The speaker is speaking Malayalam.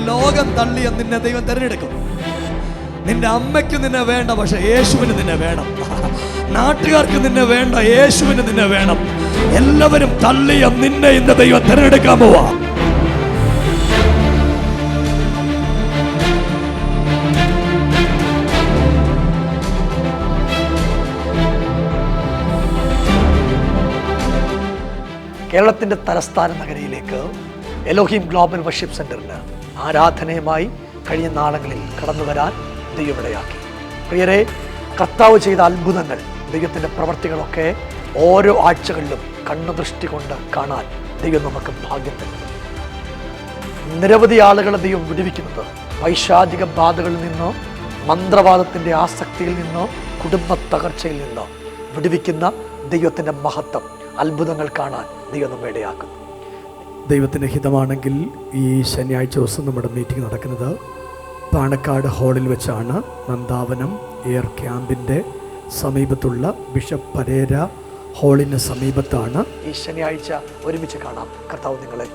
ലോകം തള്ളിയ നിന്നെ ദൈവം തിരഞ്ഞെടുക്കും. നിന്റെ അമ്മയ്ക്ക് നിന്നെ വേണ്ട, പക്ഷെ യേശുവിന് നിന്നെ വേണം. നാട്ടുകാർക്ക് നിന്നെ വേണ്ട, യേശുവിന് നിന്നെ വേണം. എല്ലാവരും തള്ളിയ നിന്നെ ഇന്ന് ദൈവം തിരഞ്ഞെടുക്കാൻ പോവാ. കേരളത്തിൻ്റെ തലസ്ഥാന നഗരിയിലേക്ക് എലോഹിം ഗ്ലോബൽ വർഷിപ്പ് സെന്ററിന് ആരാധനയുമായി കഴിഞ്ഞ നാളുകളിൽ കടന്നു വരാൻ ദൈവമിടയാക്കി. പ്രിയരെ, കർത്താവ് ചെയ്ത അത്ഭുതങ്ങൾ, ദൈവത്തിൻ്റെ പ്രവർത്തികളൊക്കെ ഓരോ ആഴ്ചകളിലും കണ്ണുദൃഷ്ടി കൊണ്ട് കാണാൻ ദൈവം നമുക്ക് ഭാഗ്യം തരുന്നു. നിരവധി ആളുകളെ ദൈവം വിടുവിക്കുന്നത് പൈശാചിക ബാധകളിൽ നിന്നോ, മന്ത്രവാദത്തിൻ്റെ ആസക്തിയിൽ നിന്നോ, കുടുംബ തകർച്ചയിൽ നിന്നോ വിടുവിക്കുന്ന ദൈവത്തിൻ്റെ മഹത്വം, അത്ഭുതങ്ങൾ കാണാൻ ദൈവം നമ്മെ ഇടയാക്കുന്നു. ദൈവത്തിൻ്റെ ഹിതമാണെങ്കിൽ ഈ ശനിയാഴ്ച ദിവസം നമ്മുടെ മീറ്റിംഗ് നടക്കുന്നത് പാണക്കാട് ഹാളിൽ വെച്ചാണ്. നന്ദാവനം എയർ ക്യാമ്പിൻ്റെ സമീപത്തുള്ള ബിഷപ്പ് പരേര ഹാളിന് സമീപത്താണ്. ഈ ശനിയാഴ്ച ഒരുമിച്ച് കാണാം. കർത്താവ് നിങ്ങളെ